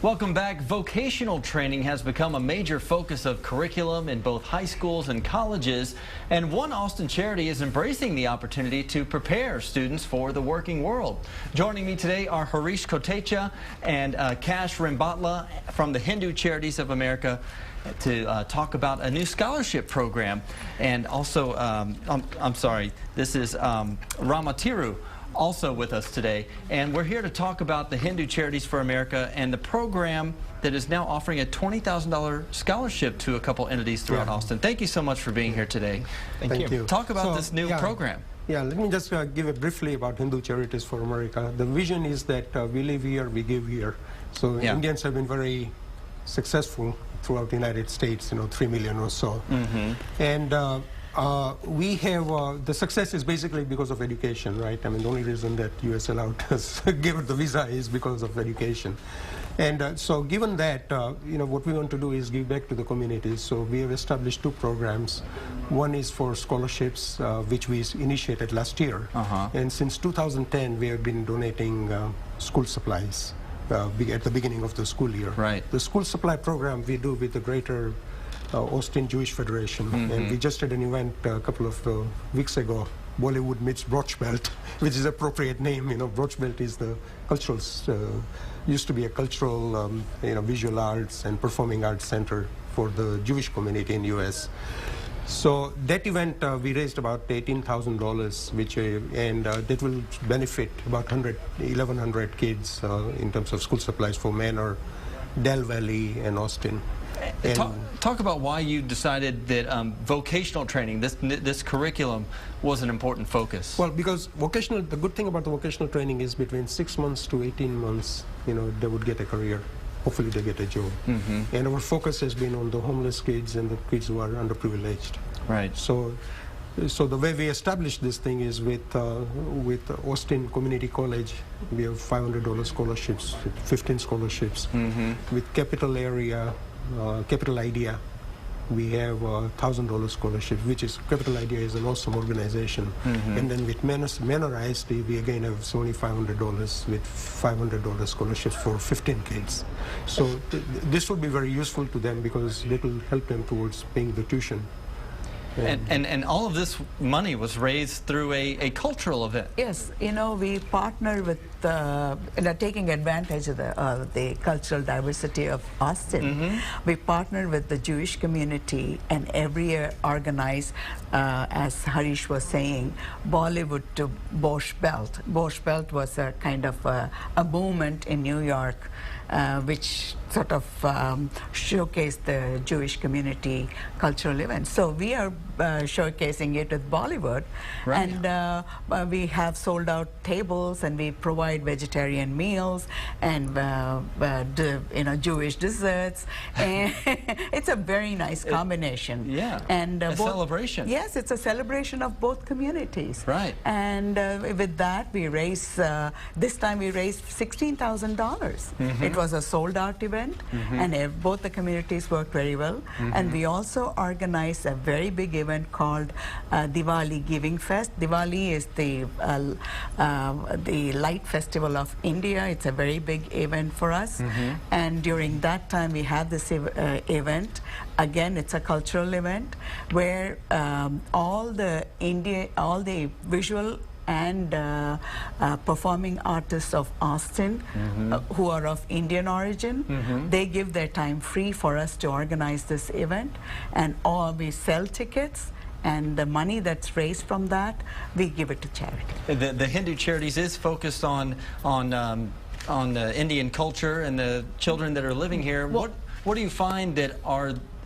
Welcome back. Vocational training has become a major focus of curriculum in both high schools and colleges, and one Austin charity is embracing the opportunity to prepare students for the working world. Joining me today are Harish Kotecha and Kash Rimbatla from the Hindu Charities of America to talk about a new scholarship program. And also, this is Ramatiru, also with us today, and we're here to talk about the Hindu Charities for America and the program that is now offering a $20,000 scholarship to a couple entities throughout Austin. Thank you so much for being here today. Thank you. Talk about this new program. Yeah, let me just give it briefly about Hindu Charities for America. The vision is that we live here, we give here. So Indians have been very successful throughout the United States, 3 million or so. And we have, the success is basically because of education, right? I mean, the only reason that US allowed us, gave the visa is because of education. And so given that, what we want to do is give back to the communities. So we have established two programs. One is for scholarships, which we initiated last year. And since 2010, we have been donating school supplies at the beginning of the school year. Right. The school supply program we do with the Greater Austin Jewish Federation, and we just had an event a couple of weeks ago, Bollywood meets Broch Belt, which is appropriate name. Broch Belt is the cultural, used to be a cultural, visual arts and performing arts center for the Jewish community in US. So that event, we raised about $18,000, and that will benefit about 1,100 kids in terms of school supplies for Manor, Del Valley, and Austin. Talk about why you decided that vocational training, this curriculum, was an important focus. Well, because the good thing about the vocational training is between 6 months to 18 months, they would get a career. Hopefully they get a job. And our focus has been on the homeless kids and the kids who are underprivileged. Right. So the way we established this thing is with Austin Community College. We have $500 scholarships, 15 scholarships. With Capital Idea, we have $1,000 scholarship, which is, Capital Idea is an awesome organization. And then with Manor ISD, we again have $7,500 with $500 scholarships for 15 kids. So this will be very useful to them because it will help them towards paying the tuition. And all of this money was raised through a cultural event. Yes, we partner with, taking advantage of the cultural diversity of Austin. We partner with the Jewish community and every year organize, as Harish was saying, Bollywood to Borscht Belt. Borscht Belt was a kind of a movement in New York, which sort of showcased the Jewish community cultural events. So we are showcasing it with Bollywood, and we have sold out tables, and we provide vegetarian meals and Jewish desserts, and it's a very nice combination. And a celebration. Yes, it's a celebration of both communities. Right. And with that, we raised this time we raised $16,000. It was a sold-out event. And both the communities worked very well. And we also organized a very big event called Diwali Giving Fest. Diwali is the light festival of India. It's a very big event for us. And during that time, we have this event. Again, it's a cultural event where all the visual and performing artists of Austin who are of Indian origin, they give their time free for us to organize this event, and we sell tickets, and the money that's raised from that, we give it to charity. The Hindu Charities is focused on Indian culture and the children that are living here. What do you find that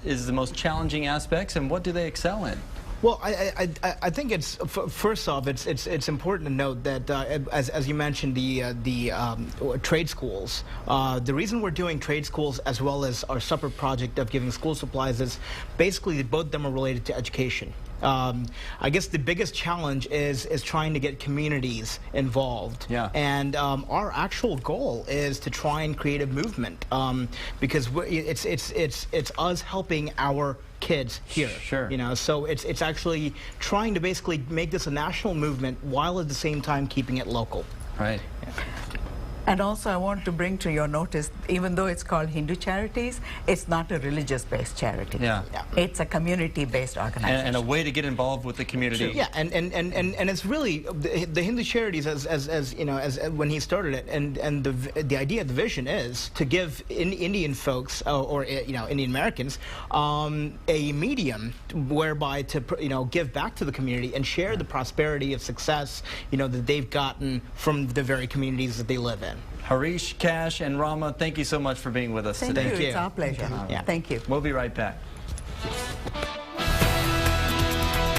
is the most challenging aspects, and what do they excel in? Well, I think it's first off, it's important to note that as you mentioned, the trade schools. The reason we're doing trade schools as well as our separate project of giving school supplies is basically both of them are related to education. I guess the biggest challenge is trying to get communities involved. Yeah. And our actual goal is to try and create a movement because it's us helping our kids here. Sure. So it's actually trying to basically make this a national movement while at the same time keeping it local. Right. Yeah. And also I want to bring to your notice, even though it's called Hindu Charities, it's not a religious-based charity. Yeah. It's a community-based organization. And a way to get involved with the community. Yeah, and it's really the Hindu Charities, as you know, as when he started it, and the idea, the vision is to give Indian folks or you know, Indian Americans a medium whereby to give back to the community and share the prosperity of success, you know, that they've gotten from the very communities that they live in. Harish, Kash, and Rama, thank you so much for being with us today. Thank you. It's our pleasure. Yeah. Thank you. We'll be right back.